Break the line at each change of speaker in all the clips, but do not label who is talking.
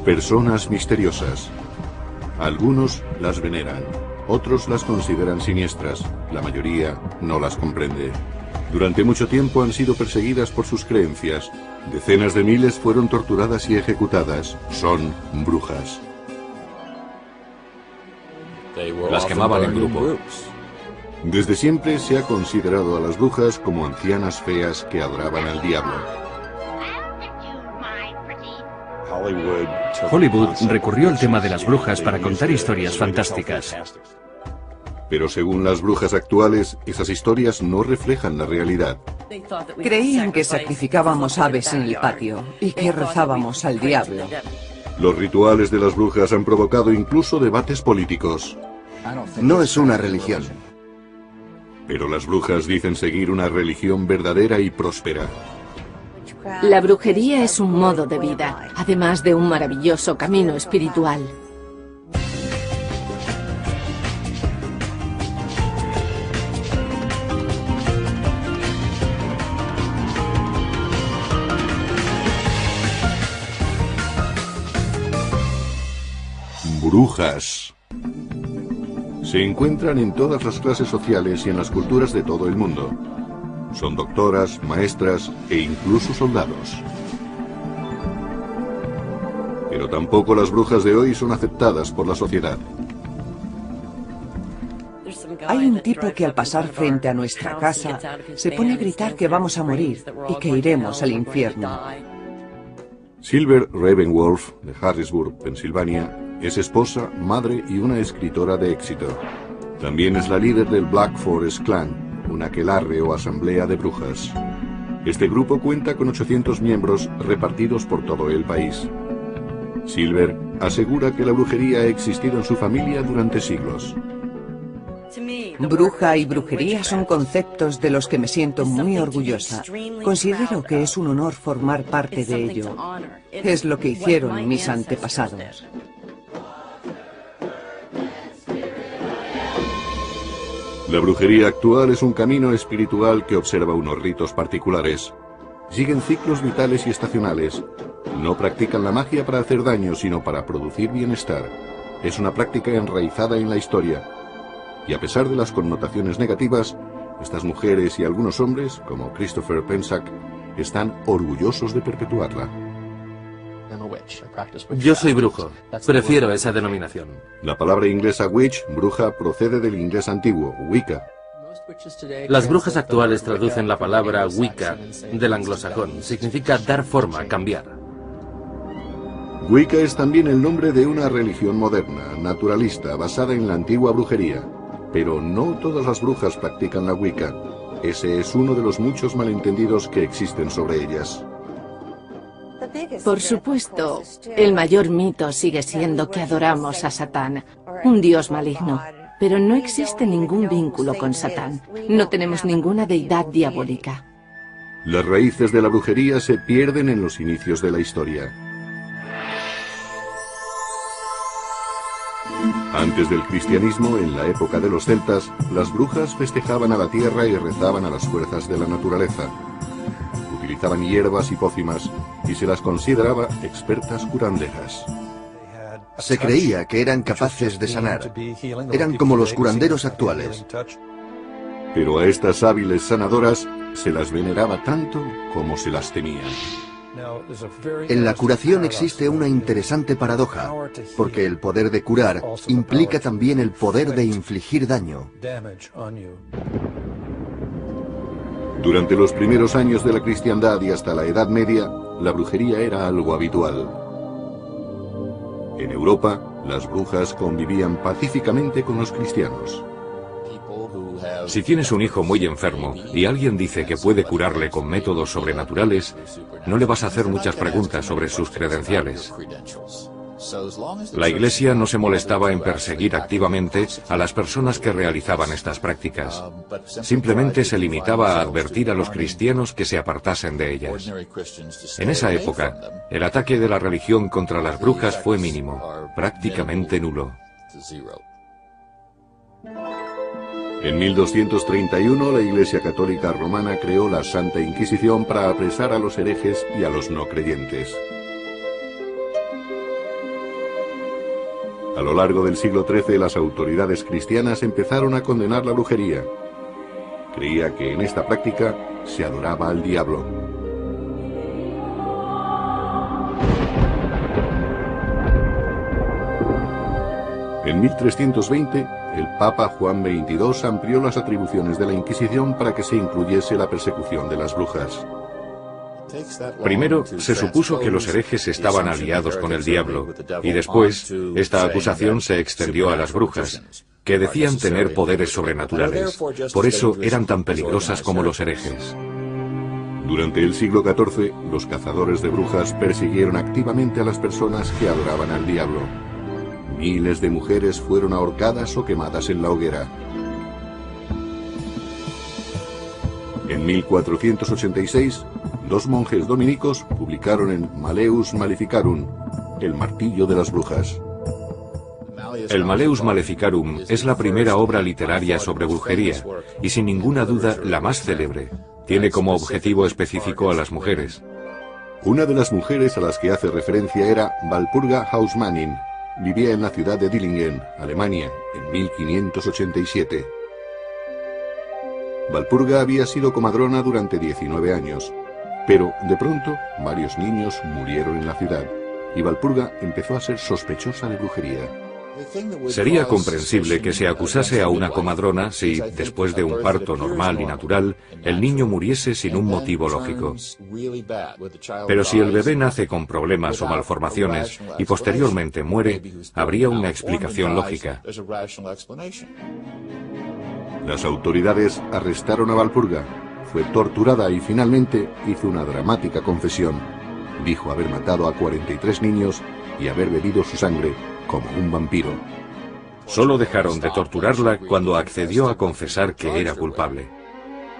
Personas misteriosas. Algunos las veneran, otros las consideran siniestras, la mayoría no las comprende. Durante mucho tiempo han sido perseguidas por sus creencias. Decenas de miles fueron torturadas y ejecutadas. Son brujas.
Las quemaban en grupo.
Desde siempre se ha considerado a las brujas como ancianas feas que adoraban al diablo.
Hollywood recurrió al tema de las brujas para contar historias fantásticas.
Pero según las brujas actuales, esas historias no reflejan la realidad.
Creían que sacrificábamos aves en el patio y que rezábamos al diablo.
Los rituales de las brujas han provocado incluso debates políticos.
No es una religión.
Pero las brujas dicen seguir una religión verdadera y próspera.
La brujería es un modo de vida, además de un maravilloso camino espiritual.
Brujas. Se encuentran en todas las clases sociales y en las culturas de todo el mundo. Son doctoras, maestras e incluso soldados. Pero tampoco las brujas de hoy son aceptadas por la sociedad.
Hay un tipo que al pasar frente a nuestra casa se pone a gritar que vamos a morir y que iremos al infierno.
Silver Ravenwolf, de Harrisburg, Pensilvania, es esposa, madre y una escritora de éxito. También es la líder del Black Forest Clan, un aquelarre o asamblea de brujas. Este grupo cuenta con 800 miembros repartidos por todo el país. Silver asegura que la brujería ha existido en su familia durante siglos.
Bruja y brujería son conceptos de los que me siento muy orgullosa. Considero que es un honor formar parte de ello. Es lo que hicieron mis antepasados.
La brujería actual es un camino espiritual que observa unos ritos particulares. Siguen ciclos vitales y estacionales. No practican la magia para hacer daño, sino para producir bienestar. Es una práctica enraizada en la historia. Y a pesar de las connotaciones negativas, estas mujeres y algunos hombres, como Christopher Pensack, están orgullosos de perpetuarla.
Yo soy brujo. Prefiero esa denominación.
La palabra inglesa witch, bruja, procede del inglés antiguo, Wicca.
Las brujas actuales traducen la palabra Wicca del anglosajón. Significa dar forma, cambiar.
Wicca es también el nombre de una religión moderna, naturalista, basada en la antigua brujería. Pero no todas las brujas practican la Wicca. Ese es uno de los muchos malentendidos que existen sobre ellas.
Por supuesto, el mayor mito sigue siendo que adoramos a Satán, un dios maligno. Pero no existe ningún vínculo con Satán. No tenemos ninguna deidad diabólica.
Las raíces de la brujería se pierden en los inicios de la historia. Antes del cristianismo, en la época de los celtas, las brujas festejaban a la tierra y rezaban a las fuerzas de la naturaleza. Utilizaban hierbas y pócimas y se las consideraba expertas curanderas.
Se creía que eran capaces de sanar. Eran como los curanderos actuales.
Pero a estas hábiles sanadoras se las veneraba tanto como se las temía.
En la curación existe una interesante paradoja, porque el poder de curar implica también el poder de infligir daño.
Durante los primeros años de la cristiandad y hasta la Edad Media, la brujería era algo habitual. En Europa, las brujas convivían pacíficamente con los cristianos.
Si tienes un hijo muy enfermo y alguien dice que puede curarle con métodos sobrenaturales, no le vas a hacer muchas preguntas sobre sus credenciales. La Iglesia no se molestaba en perseguir activamente a las personas que realizaban estas prácticas. Simplemente se limitaba a advertir a los cristianos que se apartasen de ellas. En esa época, el ataque de la religión contra las brujas fue mínimo, prácticamente nulo.
En 1231, la Iglesia Católica Romana creó la Santa Inquisición para apresar a los herejes y a los no creyentes. A lo largo del siglo XIII, las autoridades cristianas empezaron a condenar la brujería. Creía que en esta práctica se adoraba al diablo. En 1320, el Papa Juan XXII amplió las atribuciones de la Inquisición para que se incluyese la persecución de las brujas.
Primero, se supuso que los herejes estaban aliados con el diablo, y después, esta acusación se extendió a las brujas, que decían tener poderes sobrenaturales. Por eso eran tan peligrosas como los herejes.
Durante el siglo XIV, los cazadores de brujas persiguieron activamente a las personas que adoraban al diablo. Miles de mujeres fueron ahorcadas o quemadas en la hoguera. En 1486, dos monjes dominicos publicaron en Malleus Maleficarum, el martillo de las brujas.
El Malleus Maleficarum es la primera obra literaria sobre brujería, y sin ninguna duda la más célebre. Tiene como objetivo específico a las mujeres.
Una de las mujeres a las que hace referencia era Walpurga Hausmannin. Vivía en la ciudad de Dillingen, Alemania, en 1587. Walpurga había sido comadrona durante 19 años, pero de pronto varios niños murieron en la ciudad y Walpurga empezó a ser sospechosa de brujería.
Sería comprensible que se acusase a una comadrona si, después de un parto normal y natural, el niño muriese sin un motivo lógico. Pero si el bebé nace con problemas o malformaciones y posteriormente muere, habría una explicación lógica.
Las autoridades arrestaron a Walpurga, fue torturada y finalmente hizo una dramática confesión. Dijo haber matado a 43 niños y haber bebido su sangre como un vampiro.
Solo dejaron de torturarla cuando accedió a confesar que era culpable.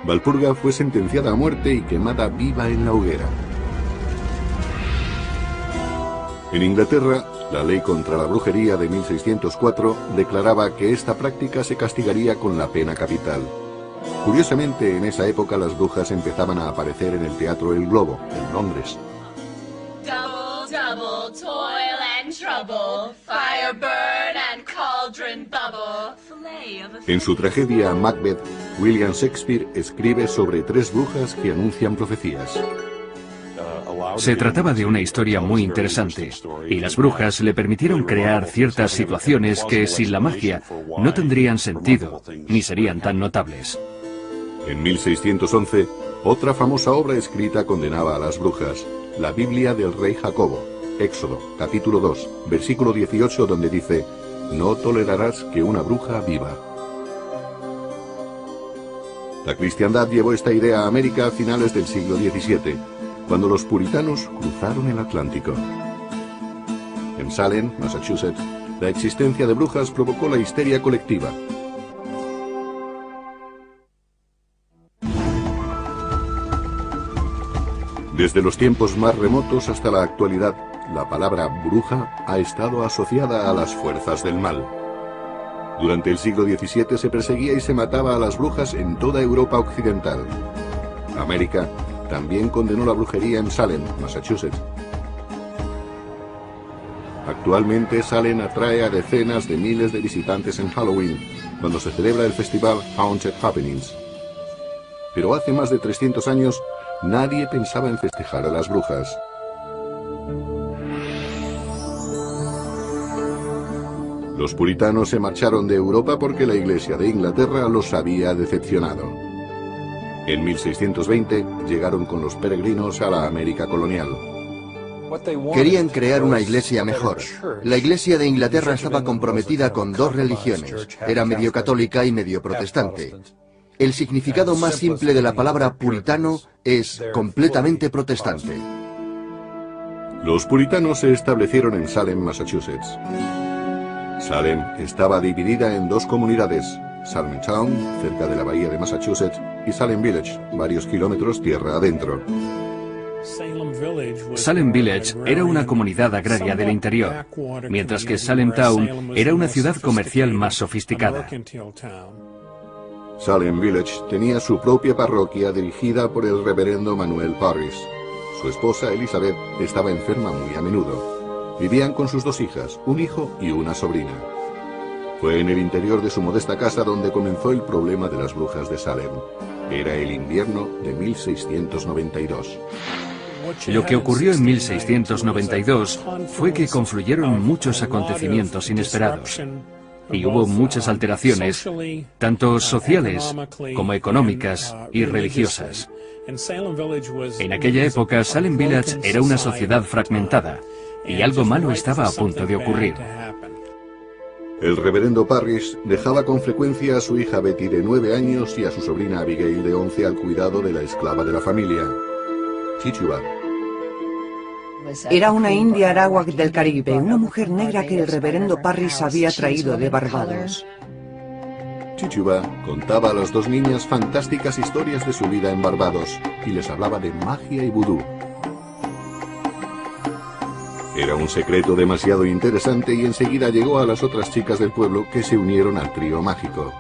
Walpurga fue sentenciada a muerte y quemada viva en la hoguera. En Inglaterra, la ley contra la brujería de 1604 declaraba que esta práctica se castigaría con la pena capital. Curiosamente, en esa época las brujas empezaban a aparecer en el Teatro El Globo, en Londres.
Double, toil and trouble, fire burn and cauldron bubble.
En su tragedia Macbeth, William Shakespeare escribe sobre tres brujas que anuncian profecías.
Se trataba de una historia muy interesante, y las brujas le permitieron crear ciertas situaciones que, sin la magia, no tendrían sentido, ni serían tan notables.
En 1611, otra famosa obra escrita condenaba a las brujas, la Biblia del rey Jacobo, Éxodo, capítulo 2, versículo 18, donde dice: no tolerarás que una bruja viva. La cristiandad llevó esta idea a América a finales del siglo XVII, cuando los puritanos cruzaron el Atlántico. En Salem, Massachusetts, la existencia de brujas provocó la histeria colectiva. Desde los tiempos más remotos hasta la actualidad, la palabra bruja ha estado asociada a las fuerzas del mal. Durante el siglo XVII se perseguía y se mataba a las brujas en toda Europa occidental. América también condenó la brujería en Salem, Massachusetts. Actualmente Salem atrae a decenas de miles de visitantes en Halloween, cuando se celebra el festival Haunted Happenings. Pero hace más de 300 años, nadie pensaba en festejar a las brujas. Los puritanos se marcharon de Europa porque la Iglesia de Inglaterra los había decepcionado. En 1620 llegaron con los peregrinos a la América colonial.
Querían crear una iglesia mejor. La Iglesia de Inglaterra estaba comprometida con dos religiones. Era medio católica y medio protestante. El significado más simple de la palabra puritano es completamente protestante.
Los puritanos se establecieron en Salem, Massachusetts. Salem estaba dividida en dos comunidades: Salem Town, cerca de la bahía de Massachusetts, y Salem Village, varios kilómetros tierra adentro.
Salem Village era una comunidad agraria del interior, mientras que Salem Town era una ciudad comercial más sofisticada.
Salem Village tenía su propia parroquia dirigida por el reverendo Manuel Parris. Su esposa Elizabeth estaba enferma muy a menudo. Vivían con sus 2 hijas, un hijo y una sobrina. Fue en el interior de su modesta casa donde comenzó el problema de las brujas de Salem. Era el invierno de 1692.
Lo que ocurrió en 1692 fue que confluyeron muchos acontecimientos inesperados y hubo muchas alteraciones, tanto sociales como económicas y religiosas. En aquella época, Salem Village era una sociedad fragmentada y algo malo estaba a punto de ocurrir.
El reverendo Parrish dejaba con frecuencia a su hija Betty de 9 años y a su sobrina Abigail de 11 al cuidado de la esclava de la familia, Chichuba.
Era una india arawak del Caribe, una mujer negra que el reverendo Parrish había traído de Barbados.
Chichuba contaba a las 2 niñas fantásticas historias de su vida en Barbados y les hablaba de magia y vudú. Era un secreto demasiado interesante y enseguida llegó a las otras chicas del pueblo que se unieron al trío mágico.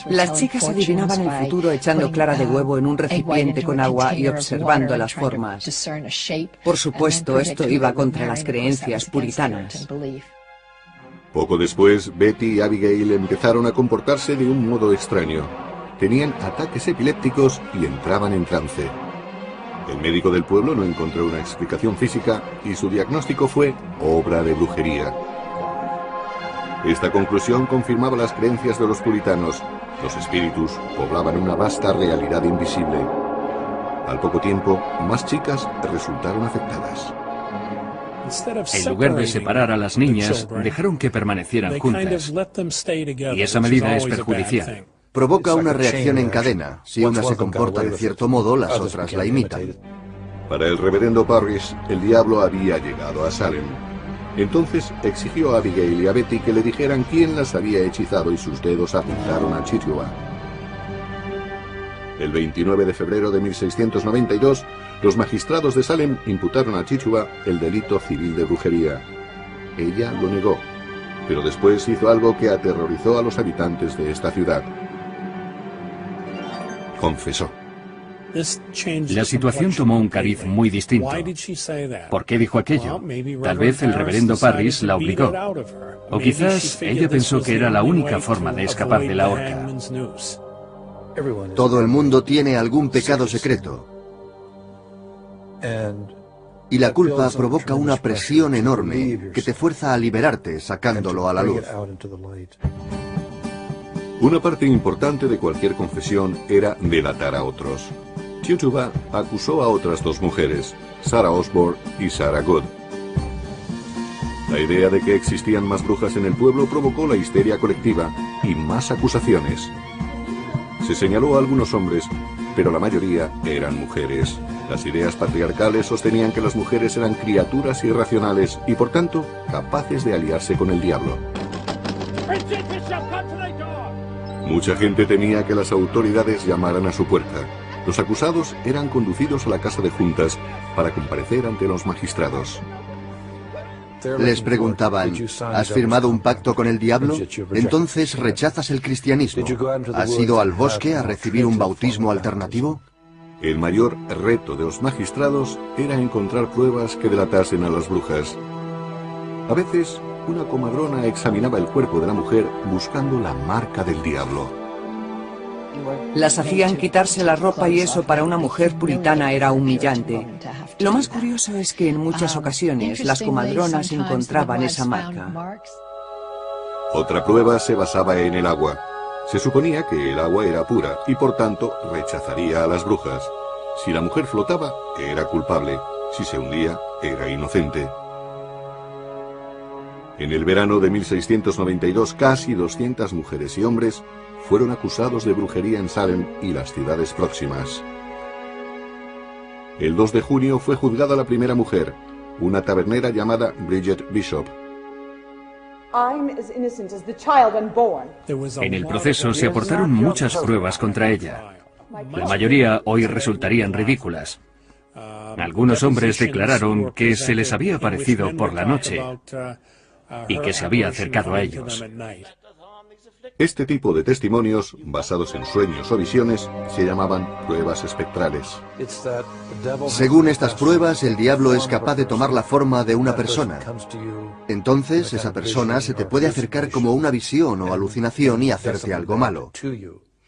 Las chicas adivinaban el futuro echando clara de huevo en un recipiente con agua y observando las formas. Por supuesto, esto iba contra las creencias puritanas.
Poco después, Betty y Abigail empezaron a comportarse de un modo extraño. Tenían ataques epilépticos y entraban en trance. El médico del pueblo no encontró una explicación física y su diagnóstico fue obra de brujería. Esta conclusión confirmaba las creencias de los puritanos. Los espíritus poblaban una vasta realidad invisible. Al poco tiempo, más chicas resultaron afectadas.
En lugar de separar a las niñas, dejaron que permanecieran juntas. Y esa medida es perjudicial.
Provoca una reacción en cadena. Si una se comporta de cierto modo, las otras la imitan.
Para el reverendo Parrish, el diablo había llegado a Salem. Entonces exigió a Abigail y a Betty que le dijeran quién las había hechizado y sus dedos apuntaron a Chichuba. El 29 de febrero de 1692, los magistrados de Salem imputaron a Chichuba el delito civil de brujería. Ella lo negó, pero después hizo algo que aterrorizó a los habitantes de esta ciudad. Confesó.
La situación tomó un cariz muy distinto. ¿Por qué dijo aquello? Tal vez el reverendo Parrish la obligó. O quizás ella pensó que era la única forma de escapar de la horca.
Todo el mundo tiene algún pecado secreto. Y la culpa provoca una presión enorme que te fuerza a liberarte sacándolo a la luz.
Una parte importante de cualquier confesión era delatar a otros. Chichuba acusó a otras 2 mujeres, Sarah Osborne y Sarah Good. La idea de que existían más brujas en el pueblo provocó la histeria colectiva y más acusaciones. Se señaló a algunos hombres, pero la mayoría eran mujeres. Las ideas patriarcales sostenían que las mujeres eran criaturas irracionales y, por tanto, capaces de aliarse con el diablo. Mucha gente temía que las autoridades llamaran a su puerta. Los acusados eran conducidos a la casa de juntas para comparecer ante los magistrados.
Les preguntaban, ¿has firmado un pacto con el diablo? Entonces rechazas el cristianismo. ¿Has ido al bosque a recibir un bautismo alternativo?
El mayor reto de los magistrados era encontrar pruebas que delatasen a las brujas. A veces, una comadrona examinaba el cuerpo de la mujer buscando la marca del diablo.
Las hacían quitarse la ropa y eso para una mujer puritana era humillante. Lo más curioso es que en muchas ocasiones las comadronas encontraban esa marca.
Otra prueba se basaba en el agua. Se suponía que el agua era pura y por tanto rechazaría a las brujas. Si la mujer flotaba, era culpable. Si se hundía, era inocente. En el verano de 1692, casi 200 mujeres y hombres fueron acusados de brujería en Salem y las ciudades próximas. El 2 de junio fue juzgada la primera mujer, una tabernera llamada Bridget Bishop.
En el proceso se aportaron muchas pruebas contra ella. La mayoría hoy resultarían ridículas. Algunos hombres declararon que se les había aparecido por la noche y que se había acercado a ellos.
Este tipo de testimonios, basados en sueños o visiones, se llamaban pruebas espectrales.
Según estas pruebas, el diablo es capaz de tomar la forma de una persona. Entonces, esa persona se te puede acercar como una visión o alucinación y hacerte algo malo.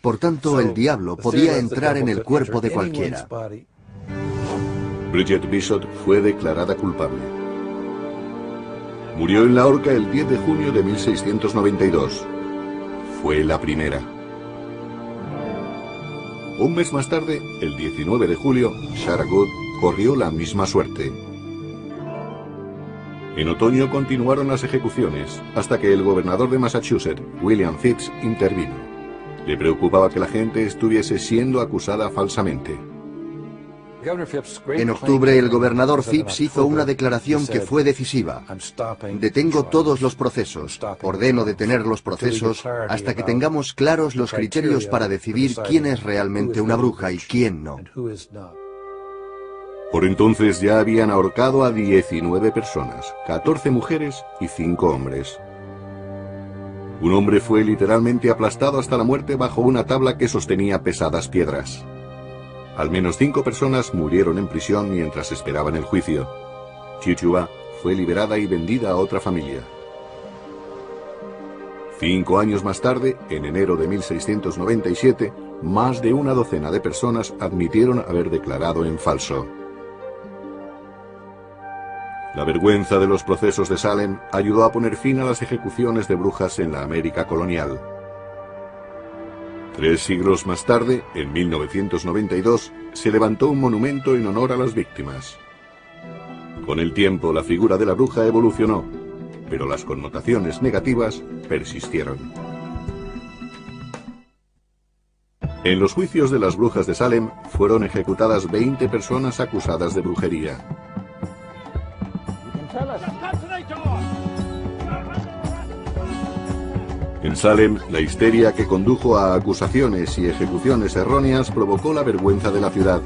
Por tanto, el diablo podía entrar en el cuerpo de cualquiera.
Bridget Bishop fue declarada culpable. Murió en la horca el 10 de junio de 1692. Fue la primera. Un mes más tarde, el 19 de julio, Sarah Good corrió la misma suerte. En otoño continuaron las ejecuciones, hasta que el gobernador de Massachusetts, William Phips, intervino. Le preocupaba que la gente estuviese siendo acusada falsamente.
En octubre, el gobernador Phips hizo una declaración que fue decisiva. Detengo todos los procesos. Ordeno detener los procesos hasta que tengamos claros los criterios para decidir quién es realmente una bruja y quién no.
Por entonces ya habían ahorcado a 19 personas, 14 mujeres y 5 hombres. Un hombre fue literalmente aplastado hasta la muerte bajo una tabla que sostenía pesadas piedras. Al menos 5 personas murieron en prisión mientras esperaban el juicio. Chichuba fue liberada y vendida a otra familia. 5 años más tarde, en enero de 1697, más de una docena de personas admitieron haber declarado en falso. La vergüenza de los procesos de Salem ayudó a poner fin a las ejecuciones de brujas en la América colonial. 3 siglos más tarde, en 1992, se levantó un monumento en honor a las víctimas. Con el tiempo, la figura de la bruja evolucionó, pero las connotaciones negativas persistieron. En los juicios de las brujas de Salem fueron ejecutadas 20 personas acusadas de brujería. En Salem, la histeria que condujo a acusaciones y ejecuciones erróneas provocó la vergüenza de la ciudad,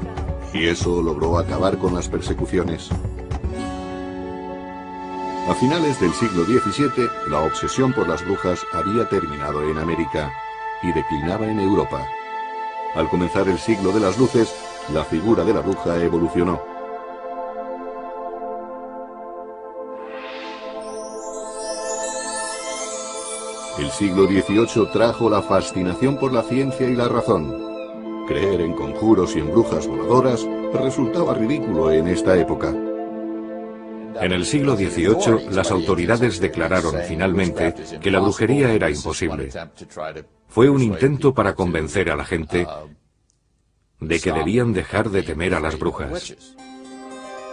y eso logró acabar con las persecuciones. A finales del siglo XVII, la obsesión por las brujas había terminado en América y declinaba en Europa. Al comenzar el siglo de las luces, la figura de la bruja evolucionó. El siglo XVIII trajo la fascinación por la ciencia y la razón. Creer en conjuros y en brujas voladoras resultaba ridículo en esta época.
En el siglo XVIII, las autoridades declararon finalmente que la brujería era imposible. Fue un intento para convencer a la gente de que debían dejar de temer a las brujas.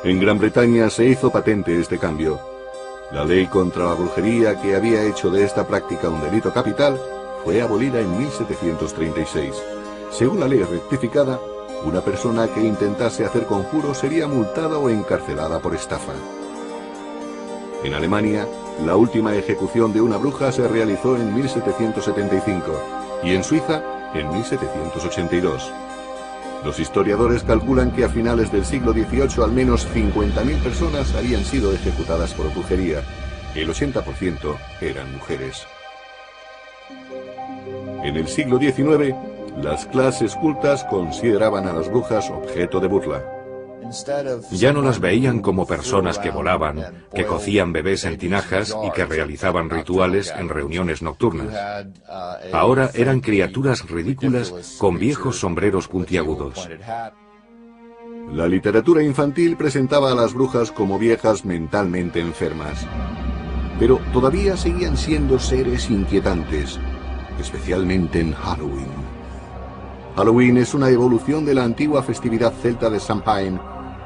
En Gran Bretaña se hizo patente este cambio. La ley contra la brujería, que había hecho de esta práctica un delito capital, fue abolida en 1736. Según la ley rectificada, una persona que intentase hacer conjuros sería multada o encarcelada por estafa. En Alemania, la última ejecución de una bruja se realizó en 1775 y en Suiza en 1782. Los historiadores calculan que a finales del siglo XVIII al menos 50.000 personas habían sido ejecutadas por brujería. El 80% eran mujeres. En el siglo XIX, las clases cultas consideraban a las brujas objeto de burla.
Ya no las veían como personas que volaban, que cocían bebés en tinajas y que realizaban rituales en reuniones nocturnas. Ahora eran criaturas ridículas con viejos sombreros puntiagudos.
La literatura infantil presentaba a las brujas como viejas mentalmente enfermas. Pero todavía seguían siendo seres inquietantes, especialmente en Halloween. Halloween es una evolución de la antigua festividad celta de Samhain,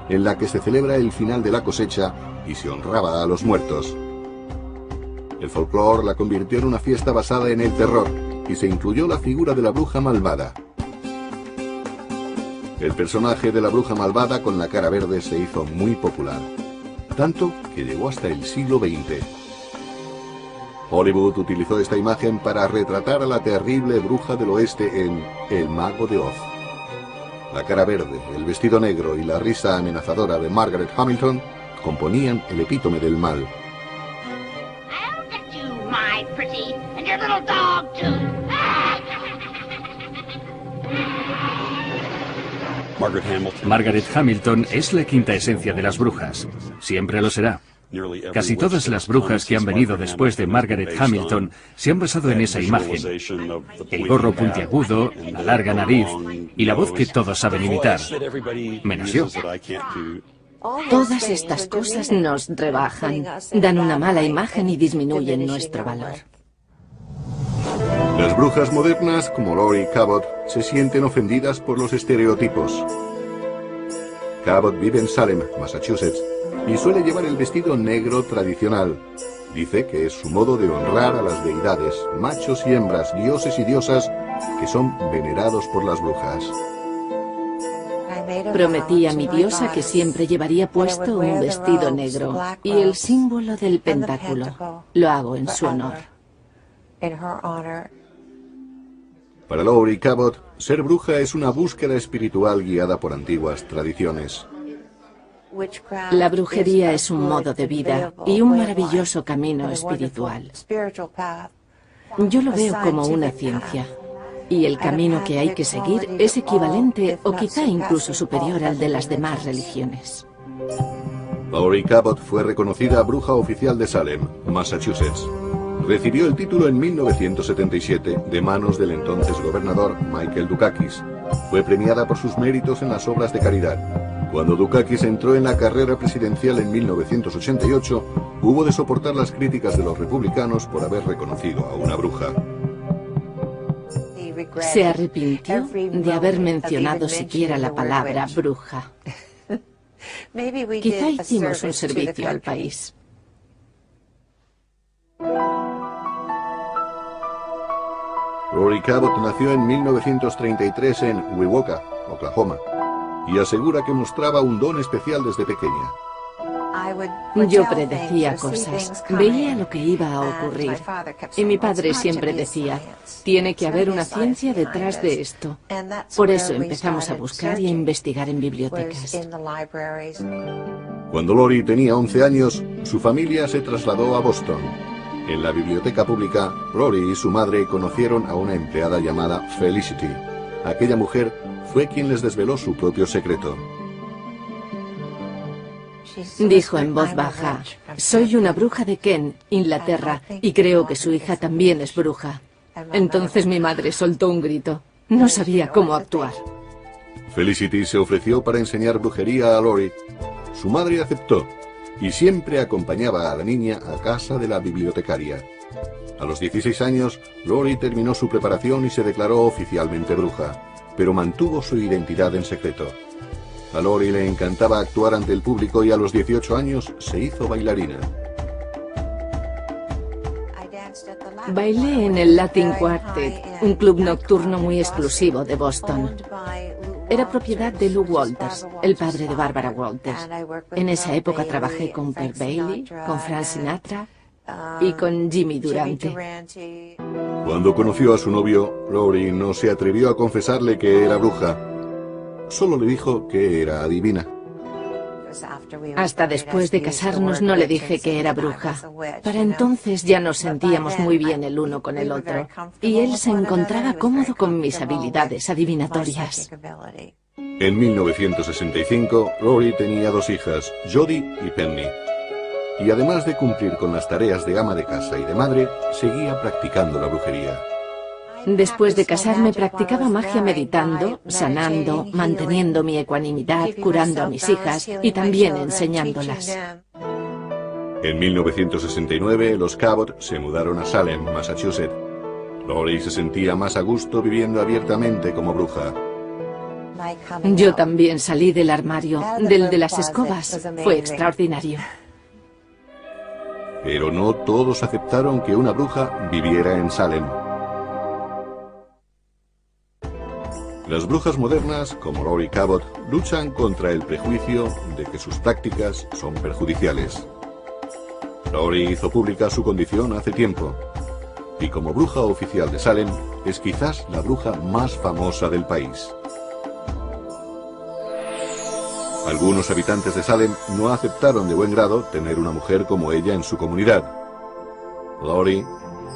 en la que se celebra el final de la cosecha y se honraba a los muertos. El folclore la convirtió en una fiesta basada en el terror y se incluyó la figura de la bruja malvada. El personaje de la bruja malvada con la cara verde se hizo muy popular, tanto que llegó hasta el siglo XX. Hollywood utilizó esta imagen para retratar a la terrible bruja del oeste en El Mago de Oz. La cara verde, el vestido negro y la risa amenazadora de Margaret Hamilton componían el epítome del mal.
I'll get you, my pretty, and your
little dog, too.
Margaret Hamilton es la quinta esencia de las brujas. Siempre lo será. Casi todas las brujas que han venido después de Margaret Hamilton se han basado en esa imagen. El gorro puntiagudo, la larga nariz y la voz que todos saben imitar. Menos yo.
Todas estas cosas nos rebajan, dan una mala imagen y disminuyen nuestro valor.
Las brujas modernas, como Laurie Cabot, se sienten ofendidas por los estereotipos. Cabot vive en Salem, Massachusetts, y suele llevar el vestido negro tradicional. Dice que es su modo de honrar a las deidades, machos y hembras, dioses y diosas, que son venerados por las brujas.
Prometí a mi diosa que siempre llevaría puesto un vestido negro y el símbolo del pentáculo. Lo hago en su honor.
Para Laurie Cabot, ser bruja es una búsqueda espiritual guiada por antiguas tradiciones.
La brujería es un modo de vida y un maravilloso camino espiritual. Yo lo veo como una ciencia, y el camino que hay que seguir es equivalente o quizá incluso superior al de las demás religiones.
Laurie Cabot fue reconocida bruja oficial de Salem, Massachusetts. Recibió el título en 1977 de manos del entonces gobernador Michael Dukakis. Fue premiada por sus méritos en las obras de caridad. Cuando Dukakis entró en la carrera presidencial en 1988, hubo de soportar las críticas de los republicanos por haber reconocido a una bruja.
Se arrepintió de haber mencionado siquiera la palabra bruja. Quizá hicimos un servicio al país.
Laurie Cabot nació en 1933 en Wewoka, Oklahoma, y asegura que mostraba un don especial desde pequeña.
Yo predecía cosas, veía lo que iba a ocurrir. Y mi padre siempre decía, tiene que haber una ciencia detrás de esto. Por eso empezamos a buscar y a investigar en bibliotecas.
Cuando Laurie tenía 11 años, su familia se trasladó a Boston. En la biblioteca pública, Laurie y su madre conocieron a una empleada llamada Felicity. Aquella mujer fue quien les desveló su propio secreto.
Dijo en voz baja, soy una bruja de Kent, Inglaterra, y creo que su hija también es bruja. Entonces mi madre soltó un grito. No sabía cómo actuar.
Felicity se ofreció para enseñar brujería a Laurie. Su madre aceptó y siempre acompañaba a la niña a casa de la bibliotecaria. A los 16 años, Laurie terminó su preparación y se declaró oficialmente bruja, pero mantuvo su identidad en secreto. A Laurie le encantaba actuar ante el público y a los 18 años se hizo bailarina.
Bailé en el Latin Quartet, un club nocturno muy exclusivo de Boston. Era propiedad de Lou Walters, el padre de Barbara Walters. En esa época trabajé con Perk Bailey, con Frank Sinatra y con Jimmy Durante.
Cuando conoció a su novio, Laurie no se atrevió a confesarle que era bruja. Solo le dijo que era adivina.
Hasta después de casarnos no le dije que era bruja. Para entonces ya nos sentíamos muy bien el uno con el otro, y él se encontraba cómodo con mis habilidades adivinatorias.
En 1965, Laurie tenía 2 hijas, Jodie y Penny. Y además de cumplir con las tareas de ama de casa y de madre, seguía practicando la brujería.
Después de casarme practicaba magia meditando, sanando, manteniendo mi ecuanimidad, curando a mis hijas y también enseñándolas.
En 1969, los Cabot se mudaron a Salem, Massachusetts. Laurie se sentía más a gusto viviendo abiertamente como bruja.
Yo también salí del armario, del de las escobas. Fue extraordinario.
Pero no todos aceptaron que una bruja viviera en Salem. Las brujas modernas, como Laurie Cabot, luchan contra el prejuicio de que sus prácticas son perjudiciales. Laurie hizo pública su condición hace tiempo, y como bruja oficial de Salem, es quizás la bruja más famosa del país. Algunos habitantes de Salem no aceptaron de buen grado tener una mujer como ella en su comunidad. Laurie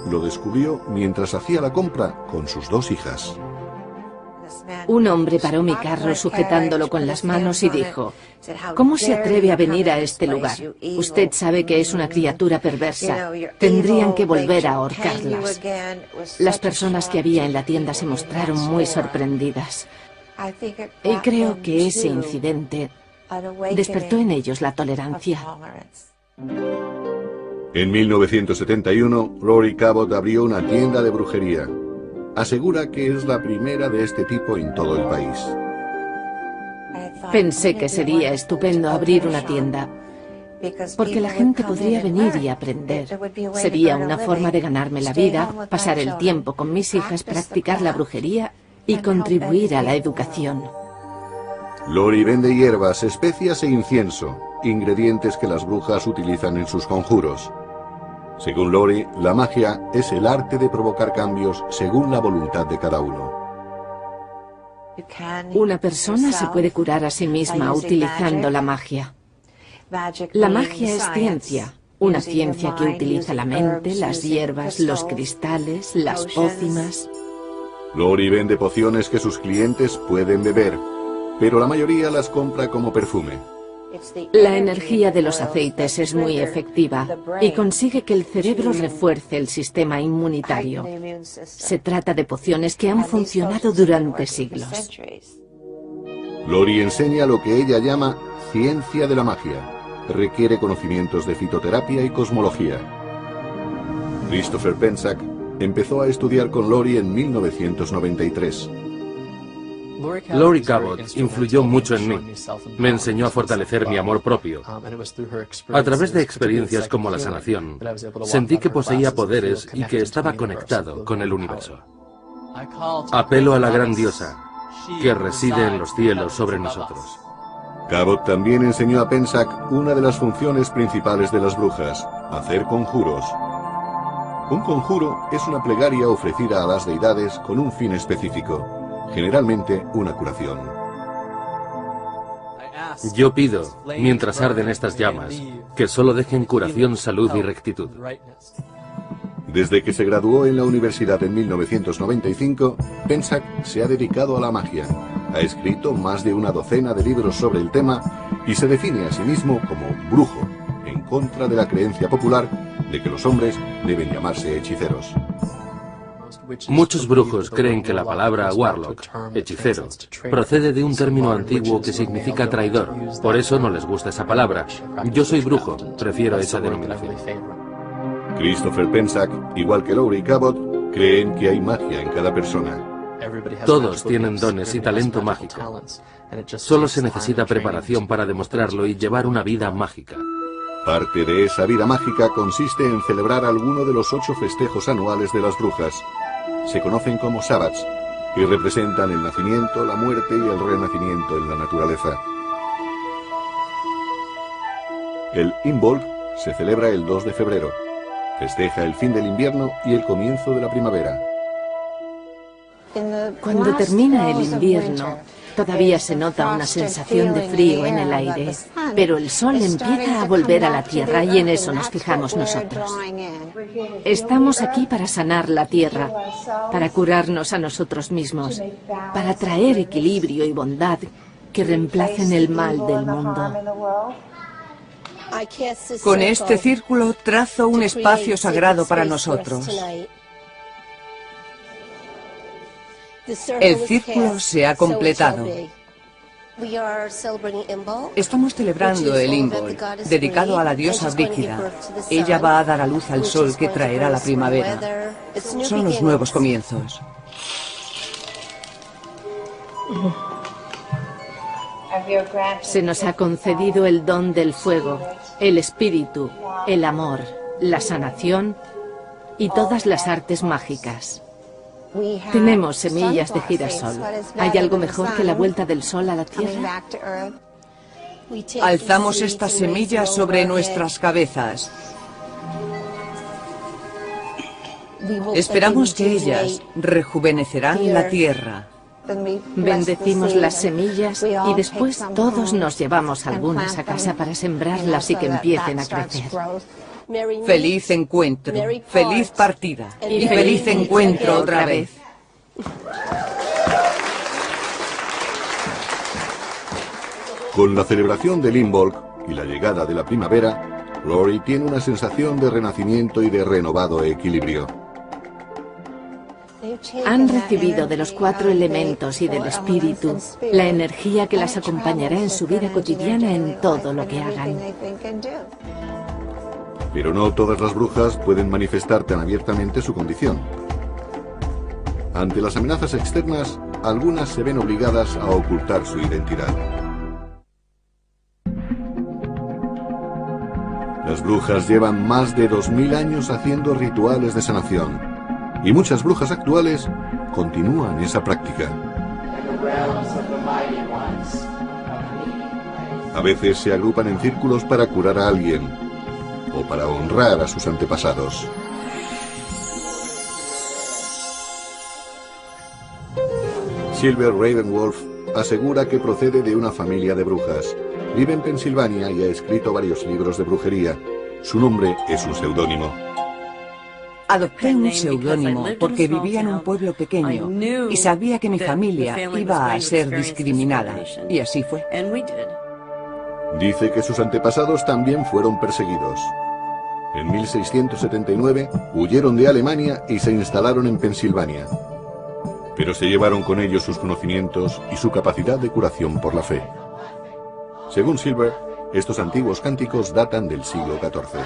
lo descubrió mientras hacía la compra con sus 2 hijas.
Un hombre paró mi carro sujetándolo con las manos y dijo: ¿cómo se atreve a venir a este lugar? Usted sabe que es una criatura perversa. Tendrían que volver a ahorcarlas. Las personas que había en la tienda se mostraron muy sorprendidas. Y creo que ese incidente despertó en ellos la tolerancia.
En 1971, Rory Cabot abrió una tienda de brujería. Asegura que es la primera de este tipo en todo el país.
Pensé que sería estupendo abrir una tienda, porque la gente podría venir y aprender. Sería una forma de ganarme la vida, pasar el tiempo con mis hijas, practicar la brujería y contribuir a la educación.
Lori vende hierbas, especias e incienso, ingredientes que las brujas utilizan en sus conjuros. Según Lori, la magia es el arte de provocar cambios según la voluntad de cada uno.
Una persona se puede curar a sí misma utilizando la magia. La magia es ciencia, una ciencia que utiliza la mente, las hierbas, los cristales, las pócimas.
Lori vende pociones que sus clientes pueden beber, pero la mayoría las compra como perfume.
La energía de los aceites es muy efectiva y consigue que el cerebro refuerce el sistema inmunitario. Se trata de pociones que han funcionado durante siglos.
Lori enseña lo que ella llama ciencia de la magia. Requiere conocimientos de fitoterapia y cosmología. Christopher Penczak empezó a estudiar con Lori en 1993.
Lori Cabot influyó mucho en mí. Me enseñó a fortalecer mi amor propio. A través de experiencias como la sanación, sentí que poseía poderes y que estaba conectado con el universo. Apelo a la gran diosa, que reside en los cielos sobre nosotros.
Cabot también enseñó a Penczak una de las funciones principales de las brujas, hacer conjuros. Un conjuro es una plegaria ofrecida a las deidades con un fin específico, generalmente una curación.
Yo pido, mientras arden estas llamas, que solo dejen curación, salud y rectitud.
Desde que se graduó en la universidad en 1995, Penczak se ha dedicado a la magia. Ha escrito más de una docena de libros sobre el tema y se define a sí mismo como brujo, en contra de la creencia popular de que los hombres deben llamarse hechiceros.
Muchos brujos creen que la palabra warlock, hechicero, procede de un término antiguo que significa traidor. Por eso no les gusta esa palabra. Yo soy brujo, prefiero esa denominación.
Christopher Penczak, igual que Lori Cabot, creen que hay magia en cada persona.
Todos tienen dones y talento mágico. Solo se necesita preparación para demostrarlo y llevar una vida mágica.
Parte de esa vida mágica consiste en celebrar alguno de los 8 festejos anuales de las brujas. Se conocen como sabbats y representan el nacimiento, la muerte y el renacimiento en la naturaleza. El Imbolc se celebra el 2 de febrero. Festeja el fin del invierno y el comienzo de la primavera.
Cuando termina el invierno, todavía se nota una sensación de frío en el aire, pero el sol empieza a volver a la tierra y en eso nos fijamos nosotros. Estamos aquí para sanar la tierra, para curarnos a nosotros mismos, para traer equilibrio y bondad que reemplacen el mal del mundo.
Con este círculo trazo un espacio sagrado para nosotros. El círculo se ha completado. Estamos celebrando el Imbolc, dedicado a la diosa Brígida. Ella va a dar a luz al sol que traerá la primavera. Son los nuevos comienzos.
Se nos ha concedido el don del fuego, el espíritu, el amor, la sanación y todas las artes mágicas. Tenemos semillas de girasol. ¿Hay algo mejor que la vuelta del sol a la tierra?
Alzamos estas semillas sobre nuestras cabezas. Esperamos que ellas rejuvenecerán la tierra.
Bendecimos las semillas y después todos nos llevamos algunas a casa para sembrarlas y que empiecen a crecer.
Feliz encuentro, feliz partida y feliz encuentro otra vez.
Con la celebración del Imbolc y la llegada de la primavera, Rory tiene una sensación de renacimiento y de renovado equilibrio.
Han recibido de los 4 elementos y del espíritu la energía que las acompañará en su vida cotidiana en todo lo que hagan.
Pero no todas las brujas pueden manifestar tan abiertamente su condición. Ante las amenazas externas, algunas se ven obligadas a ocultar su identidad. Las brujas llevan más de 2000 años haciendo rituales de sanación, y muchas brujas actuales continúan esa práctica. A veces se agrupan en círculos para curar a alguien, o para honrar a sus antepasados. Silver Ravenwolf asegura que procede de una familia de brujas. Vive en Pensilvania y ha escrito varios libros de brujería. Su nombre es un seudónimo.
Adopté un seudónimo porque vivía en un pueblo pequeño y sabía que mi familia iba a ser discriminada. Y así fue.
Dice que sus antepasados también fueron perseguidos. En 1679 huyeron de Alemania y se instalaron en Pensilvania. Pero se llevaron con ellos sus conocimientos y su capacidad de curación por la fe. Según Silver, estos antiguos cánticos datan del siglo XIV.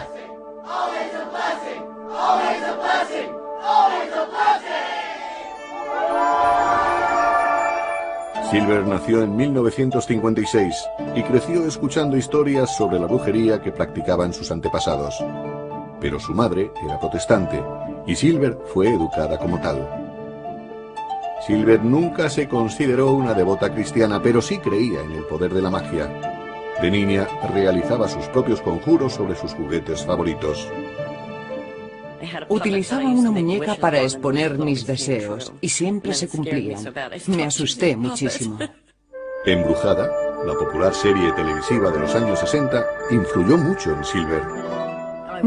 Silver nació en 1956 y creció escuchando historias sobre la brujería que practicaban sus antepasados. Pero su madre era protestante y Silver fue educada como tal. Silver nunca se consideró una devota cristiana, pero sí creía en el poder de la magia. De niña realizaba sus propios conjuros sobre sus juguetes favoritos.
Utilizaba una muñeca para exponer mis deseos y siempre se cumplían. Me asusté muchísimo.
Embrujada, la popular serie televisiva de los años 60, influyó mucho en Silver.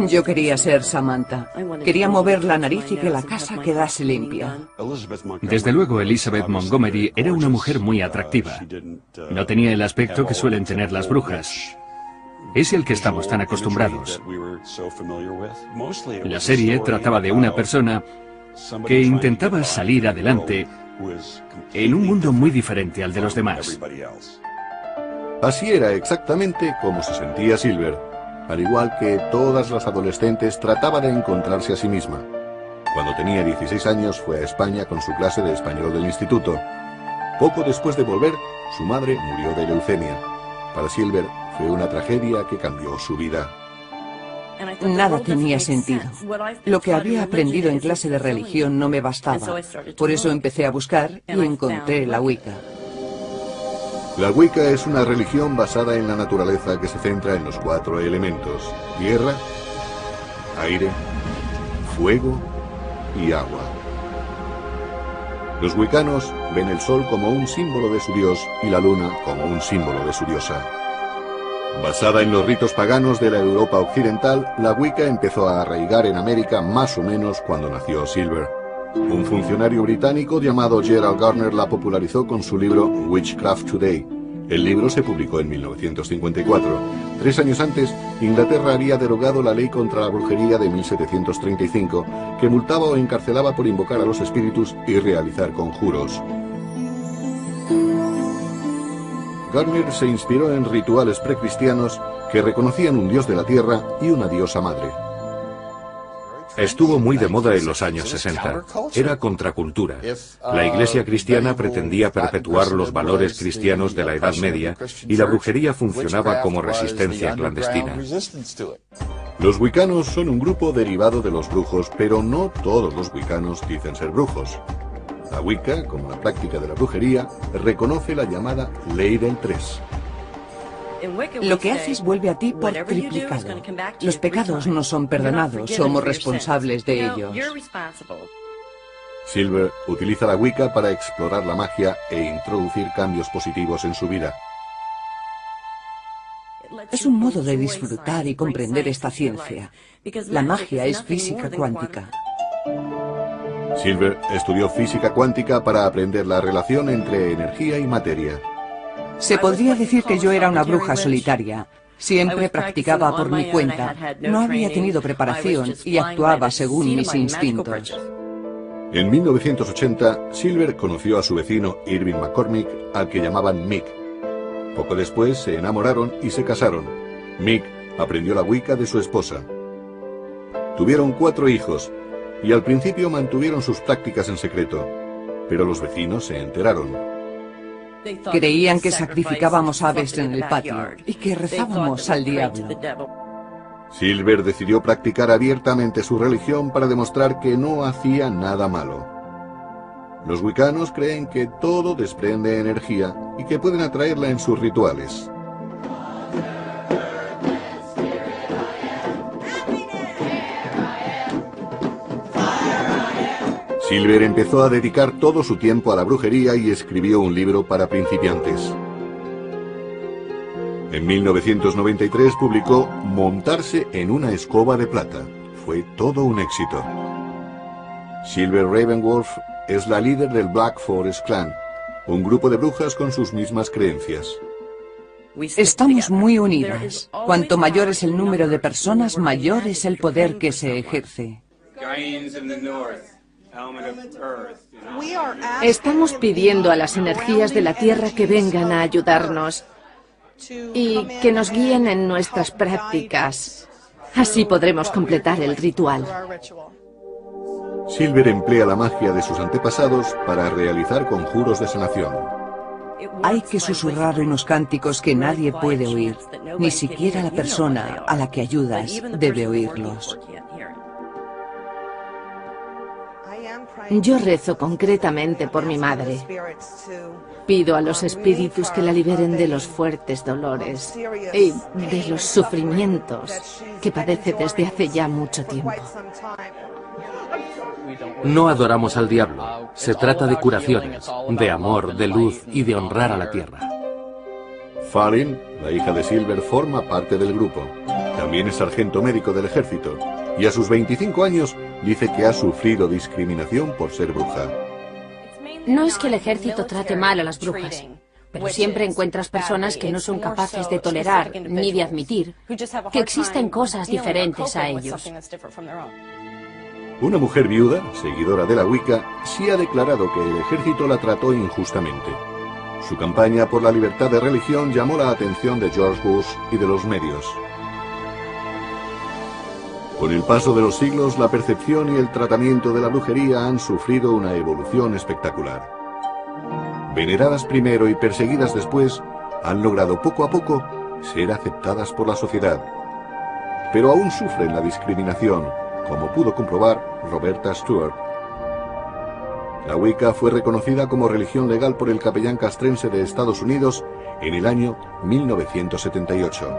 Yo quería ser Samantha. Quería mover la nariz y que la casa quedase limpia.
Desde luego, Elizabeth Montgomery era una mujer muy atractiva. No tenía el aspecto que suelen tener las brujas. Es el que estamos tan acostumbrados. La serie trataba de una persona que intentaba salir adelante en un mundo muy diferente al de los demás.
Así era exactamente como se sentía Silver. Al igual que todas las adolescentes, trataba de encontrarse a sí misma. Cuando tenía 16 años fue a España con su clase de español del instituto. Poco después de volver, su madre murió de leucemia. Para Silver fue una tragedia que cambió su vida.
Nada tenía sentido. Lo que había aprendido en clase de religión no me bastaba. Por eso empecé a buscar y encontré la Wicca.
La Wicca es una religión basada en la naturaleza que se centra en los 4 elementos: tierra, aire, fuego y agua. Los wiccanos ven el sol como un símbolo de su dios y la luna como un símbolo de su diosa. Basada en los ritos paganos de la Europa occidental, la Wicca empezó a arraigar en América más o menos cuando nació Silver. Un funcionario británico llamado Gerald Gardner la popularizó con su libro Witchcraft Today. El libro se publicó en 1954. 3 años antes, Inglaterra había derogado la ley contra la brujería de 1735, que multaba o encarcelaba por invocar a los espíritus y realizar conjuros. Gardner se inspiró en rituales precristianos que reconocían un dios de la tierra y una diosa madre.
Estuvo muy de moda en los años 60. Era contracultura. La Iglesia cristiana pretendía perpetuar los valores cristianos de la Edad Media y la brujería funcionaba como resistencia clandestina.
Los wiccanos son un grupo derivado de los brujos, pero no todos los wiccanos dicen ser brujos. La Wicca, como la práctica de la brujería, reconoce la llamada Ley del 3.
Lo que haces vuelve a ti por triplicado. Los pecados no son perdonados, somos responsables de ellos.
Silver utiliza la Wicca para explorar la magia e introducir cambios positivos en su vida.
Es un modo de disfrutar y comprender esta ciencia. La magia es física cuántica.
Silver estudió física cuántica para aprender la relación entre energía y materia.
Se podría decir que yo era una bruja solitaria. Siempre practicaba por mi cuenta. No había tenido preparación y actuaba según mis instintos.
En 1980, Silver conoció a su vecino Irving McCormick, al que llamaban Mick. Poco después se enamoraron y se casaron. Mick aprendió la Wicca de su esposa. Tuvieron 4 hijos y al principio mantuvieron sus prácticas en secreto, pero los vecinos se enteraron.
Creían que sacrificábamos aves en el patio y que rezábamos al diablo.
Silver decidió practicar abiertamente su religión para demostrar que no hacía nada malo. Los wiccanos creen que todo desprende energía y que pueden atraerla en sus rituales. Silver empezó a dedicar todo su tiempo a la brujería y escribió un libro para principiantes. En 1993 publicó Montarse en una escoba de plata. Fue todo un éxito. Silver Ravenwolf es la líder del Black Forest Clan, un grupo de brujas con sus mismas creencias.
Estamos muy unidas. Cuanto mayor es el número de personas, mayor es el poder que se ejerce.
Estamos pidiendo a las energías de la Tierra que vengan a ayudarnos y que nos guíen en nuestras prácticas. Así podremos completar el ritual.
Silver emplea la magia de sus antepasados para realizar conjuros de sanación.
Hay que susurrar unos cánticos que nadie puede oír. Ni siquiera la persona a la que ayudas debe oírlos.
Yo rezo concretamente por mi madre. Pido a los espíritus que la liberen de los fuertes dolores y de los sufrimientos que padece desde hace ya mucho tiempo.
No adoramos al diablo. Se trata de curaciones, de amor, de luz y de honrar a la tierra.
Falin, la hija de Silver, forma parte del grupo. También es sargento médico del ejército y a sus 25 años dice que ha sufrido discriminación por ser bruja.
No es que el ejército trate mal a las brujas, pero siempre encuentras personas que no son capaces de tolerar ni de admitir que existen cosas diferentes a ellos.
Una mujer viuda, seguidora de la Wicca, sí ha declarado que el ejército la trató injustamente. Su campaña por la libertad de religión llamó la atención de George Bush y de los medios. Con el paso de los siglos, la percepción y el tratamiento de la brujería han sufrido una evolución espectacular. Veneradas primero y perseguidas después, han logrado poco a poco ser aceptadas por la sociedad. Pero aún sufren la discriminación, como pudo comprobar Roberta Stewart. La Wicca fue reconocida como religión legal por el capellán castrense de Estados Unidos en el año 1978.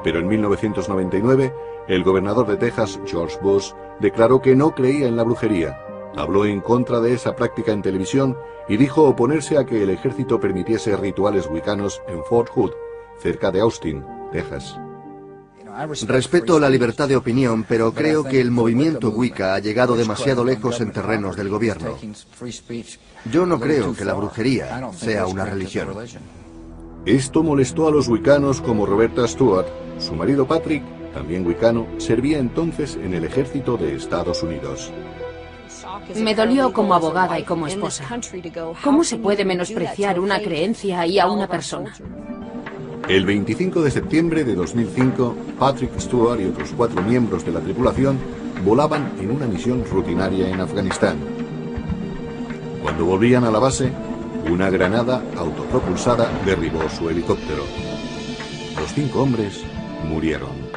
Pero en 1999, el gobernador de Texas, George Bush, declaró que no creía en la brujería. Habló en contra de esa práctica en televisión y dijo oponerse a que el ejército permitiese rituales wiccanos en Fort Hood, cerca de Austin, Texas.
Respeto la libertad de opinión, pero creo que el movimiento Wicca ha llegado demasiado lejos en terrenos del gobierno. Yo no creo que la brujería sea una religión.
Esto molestó a los wiccanos como Roberta Stewart. Su marido Patrick, también wicano, servía entonces en el ejército de Estados Unidos.
Me dolió como abogada y como esposa. ¿Cómo se puede menospreciar una creencia y a una persona?
El 25 de septiembre de 2005, Patrick Stewart y otros 4 miembros de la tripulación volaban en una misión rutinaria en Afganistán. Cuando volvían a la base, una granada autopropulsada derribó su helicóptero. Los 5 hombres murieron.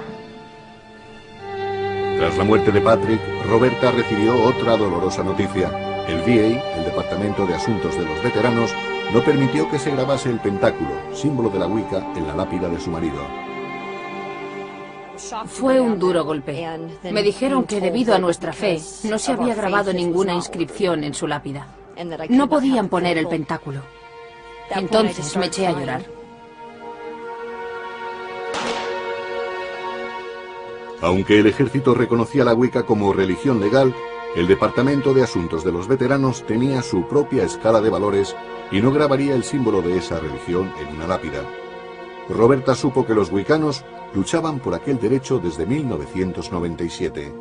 Tras la muerte de Patrick, Roberta recibió otra dolorosa noticia. El VA, el Departamento de Asuntos de los Veteranos, no permitió que se grabase el pentáculo, símbolo de la Wicca, en la lápida de su marido.
Fue un duro golpe. Me dijeron que debido a nuestra fe, no se había grabado ninguna inscripción en su lápida. No podían poner el pentáculo. Entonces me eché a llorar.
Aunque el ejército reconocía la Wicca como religión legal, el Departamento de Asuntos de los Veteranos tenía su propia escala de valores y no grabaría el símbolo de esa religión en una lápida. Roberta supo que los wiccanos luchaban por aquel derecho desde 1997.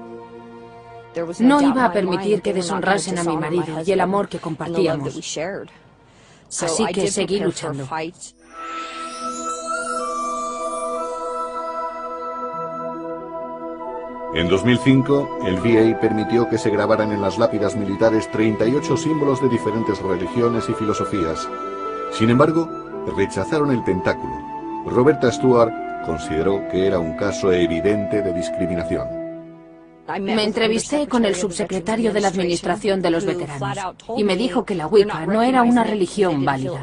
No iba a permitir que deshonrasen a mi marido y el amor que compartíamos. Así que seguí luchando.
En 2005, el VA permitió que se grabaran en las lápidas militares 38 símbolos de diferentes religiones y filosofías. Sin embargo, rechazaron el pentáculo. Roberta Stewart consideró que era un caso evidente de discriminación.
Me entrevisté con el subsecretario de la Administración de los Veteranos y me dijo que la Wicca no era una religión válida.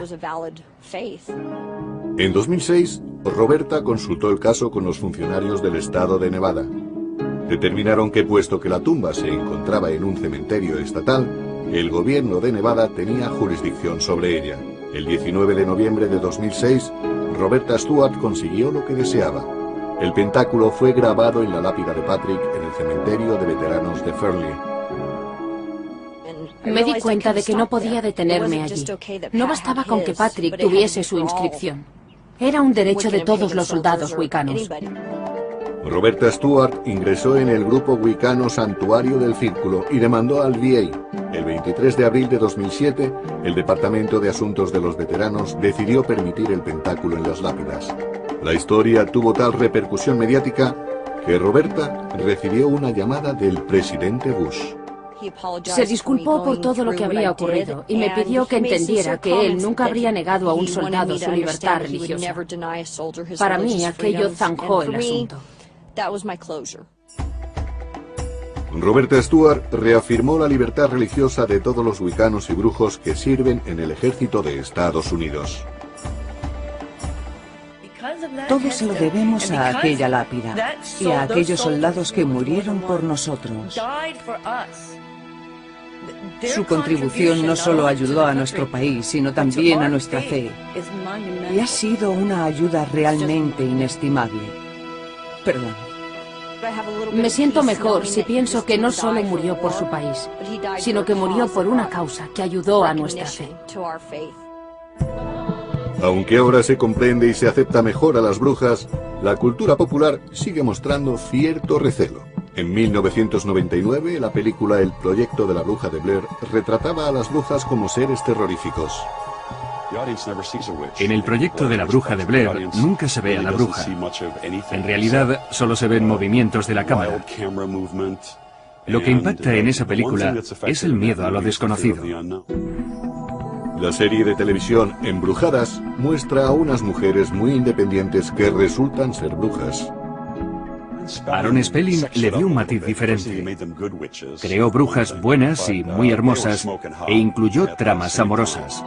En 2006, Roberta consultó el caso con los funcionarios del estado de Nevada. Determinaron que, puesto que la tumba se encontraba en un cementerio estatal, el gobierno de Nevada tenía jurisdicción sobre ella. El 19 de noviembre de 2006, Roberta Stewart consiguió lo que deseaba. El pentáculo fue grabado en la lápida de Patrick en el cementerio de veteranos de Fernley.
Me di cuenta de que no podía detenerme allí. No bastaba con que Patrick tuviese su inscripción. Era un derecho de todos los soldados wiccanos.
Roberta Stewart ingresó en el grupo wiccano Santuario del Círculo y demandó al VA. El 23 de abril de 2007, el Departamento de Asuntos de los Veteranos decidió permitir el pentáculo en las lápidas. La historia tuvo tal repercusión mediática que Roberta recibió una llamada del presidente Bush.
Se disculpó por todo lo que había ocurrido y me pidió que entendiera que él nunca habría negado a un soldado su libertad religiosa. Para mí, aquello zanjó el asunto.
Roberta Stewart reafirmó la libertad religiosa de todos los wiccanos y brujos que sirven en el ejército de Estados Unidos.
Todo se lo debemos a aquella lápida y a aquellos soldados que murieron por nosotros. Su contribución no solo ayudó a nuestro país, sino también a nuestra fe. Y ha sido una ayuda realmente inestimable. Perdón.
Me siento mejor si pienso que no solo murió por su país, sino que murió por una causa que ayudó a nuestra fe.
Aunque ahora se comprende y se acepta mejor a las brujas, la cultura popular sigue mostrando cierto recelo. En 1999, la película El proyecto de la bruja de Blair retrataba a las brujas como seres terroríficos.
En el proyecto de la bruja de Blair nunca se ve a la bruja. En realidad, solo se ven movimientos de la cámara. Lo que impacta en esa película es el miedo a lo desconocido.
La serie de televisión Embrujadas muestra a unas mujeres muy independientes que resultan ser brujas.
Aaron Spelling le dio un matiz diferente. Creó brujas buenas y muy hermosas e incluyó tramas amorosas.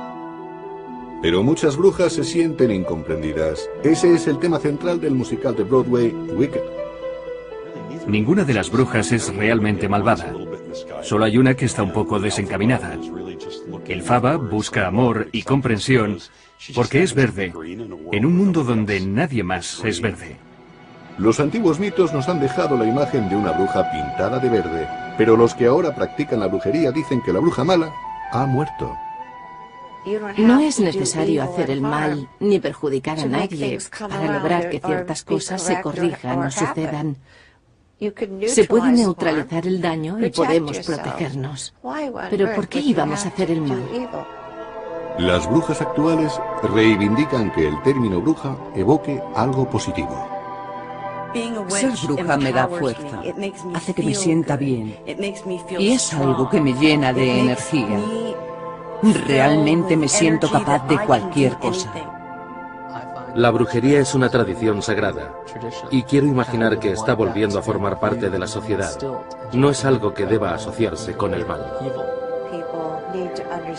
Pero muchas brujas se sienten incomprendidas. Ese es el tema central del musical de Broadway, Wicked.
Ninguna de las brujas es realmente malvada. Solo hay una que está un poco desencaminada. Elphaba busca amor y comprensión porque es verde, en un mundo donde nadie más es verde.
Los antiguos mitos nos han dejado la imagen de una bruja pintada de verde, pero los que ahora practican la brujería dicen que la bruja mala ha muerto.
No es necesario hacer el mal ni perjudicar a nadie para lograr que ciertas cosas se corrijan o sucedan. Se puede neutralizar el daño y podemos protegernos. Pero ¿por qué íbamos a hacer el mal?
Las brujas actuales reivindican que el término bruja evoque algo positivo.
Ser bruja me da fuerza, hace que me sienta bien y es algo que me llena de energía. Realmente me siento capaz de cualquier cosa.
La brujería es una tradición sagrada y quiero imaginar que está volviendo a formar parte de la sociedad. No es algo que deba asociarse con el mal.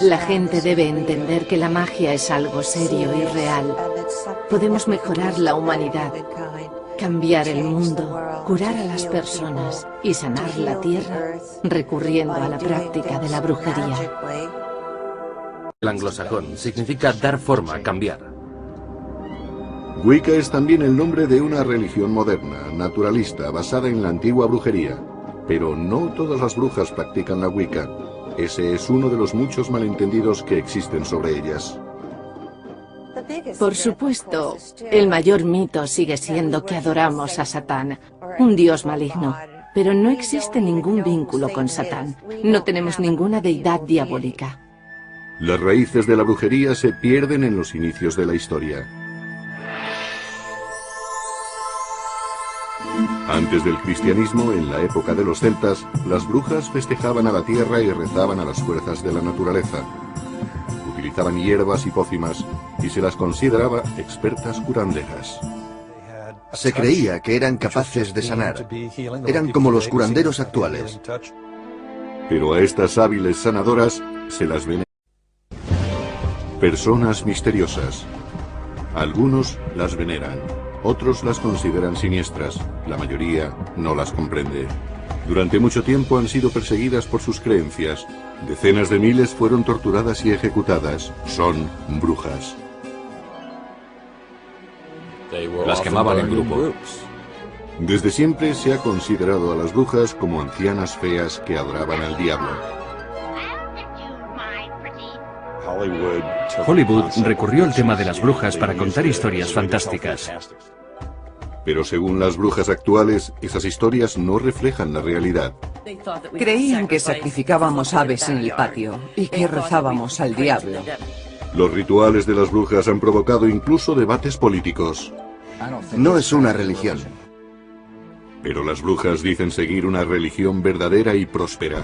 La gente debe entender que la magia es algo serio y real. Podemos mejorar la humanidad, cambiar el mundo, curar a las personas y sanar la tierra recurriendo a la práctica de la brujería.
El anglosajón significa dar forma, cambiar.
Wicca es también el nombre de una religión moderna, naturalista, basada en la antigua brujería. Pero no todas las brujas practican la Wicca. Ese es uno de los muchos malentendidos que existen sobre ellas.
Por supuesto, el mayor mito sigue siendo que adoramos a Satán, un dios maligno. Pero no existe ningún vínculo con Satán. No tenemos ninguna deidad diabólica.
Las raíces de la brujería se pierden en los inicios de la historia. Antes del cristianismo, en la época de los celtas, las brujas festejaban a la tierra y rezaban a las fuerzas de la naturaleza. Utilizaban hierbas y pócimas y se las consideraba expertas curanderas.
Se creía que eran capaces de sanar. Eran como los curanderos actuales.
Pero a estas hábiles sanadoras se las ven personas misteriosas. Algunos las veneran, otros las consideran siniestras, la mayoría no las comprende. Durante mucho tiempo han sido perseguidas por sus creencias. Decenas de miles fueron torturadas y ejecutadas. Son brujas.
Las quemaban en grupo.
Desde siempre se ha considerado a las brujas como ancianas feas que adoraban al diablo.
Hollywood recurrió al tema de las brujas para contar historias fantásticas.
Pero según las brujas actuales, esas historias no reflejan la realidad.
Creían que sacrificábamos aves en el patio y que rezábamos al diablo.
Los rituales de las brujas han provocado incluso debates políticos.
No es una religión.
Pero las brujas dicen seguir una religión verdadera y próspera.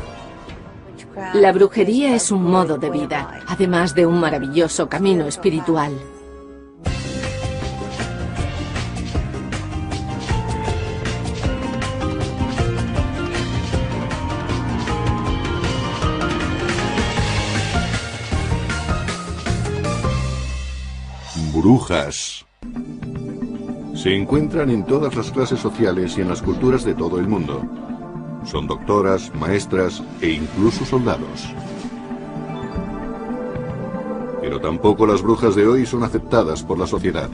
La brujería es un modo de vida, además de un maravilloso camino espiritual.
Brujas. Se encuentran en todas las clases sociales y en las culturas de todo el mundo. Son doctoras, maestras e incluso soldados. Pero tampoco las brujas de hoy son aceptadas por la sociedad.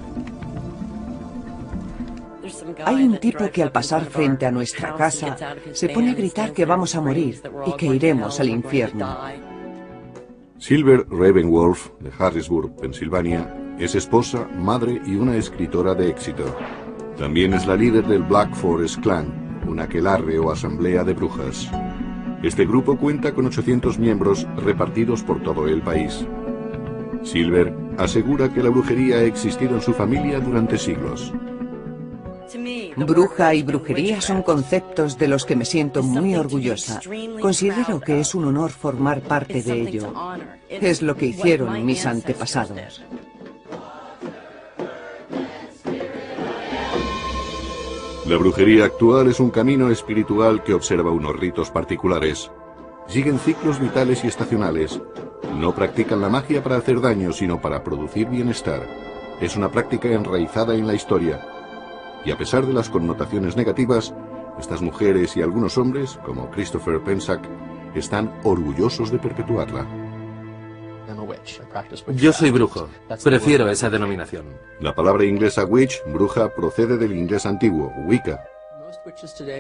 Hay un tipo que al pasar frente a nuestra casa se pone a gritar que vamos a morir y que iremos al infierno.
Silver Ravenwolf, de Harrisburg, Pensilvania, es esposa, madre y una escritora de éxito. También es la líder del Black Forest Clan, un aquelarre o asamblea de brujas. Este grupo cuenta con 800 miembros repartidos por todo el país. Silver asegura que la brujería ha existido en su familia durante siglos.
Bruja y brujería son conceptos de los que me siento muy orgullosa. Considero que es un honor formar parte de ello. Es lo que hicieron mis antepasados.
La brujería actual es un camino espiritual que observa unos ritos particulares. Siguen ciclos vitales y estacionales. No practican la magia para hacer daño, sino para producir bienestar. Es una práctica enraizada en la historia. Y a pesar de las connotaciones negativas, estas mujeres y algunos hombres, como Christopher Pensack, están orgullosos de perpetuarla.
Yo soy brujo. Prefiero esa denominación.
La palabra inglesa witch, bruja, procede del inglés antiguo, Wicca.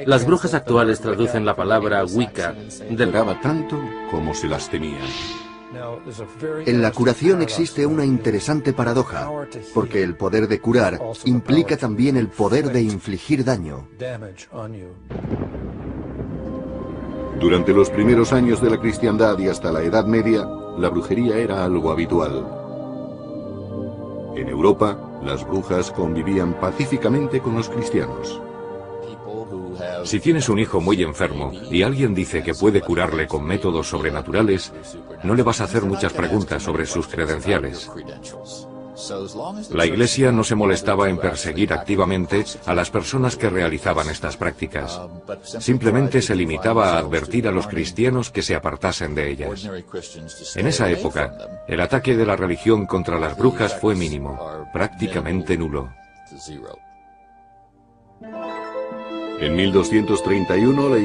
Las brujas actuales traducen la palabra Wicca del
Duraba tanto como se las temían.
En la curación existe una interesante paradoja, porque el poder de curar implica también el poder de infligir daño.
Durante los primeros años de la cristiandad y hasta la Edad Media, la brujería era algo habitual. En Europa, las brujas convivían pacíficamente con los cristianos.
Si tienes un hijo muy enfermo y alguien dice que puede curarle con métodos sobrenaturales, no le vas a hacer muchas preguntas sobre sus credenciales. La Iglesia no se molestaba en perseguir activamente a las personas que realizaban estas prácticas. Simplemente se limitaba a advertir a los cristianos que se apartasen de ellas. En esa época, el ataque de la religión contra las brujas fue mínimo, prácticamente nulo.
En 1231, la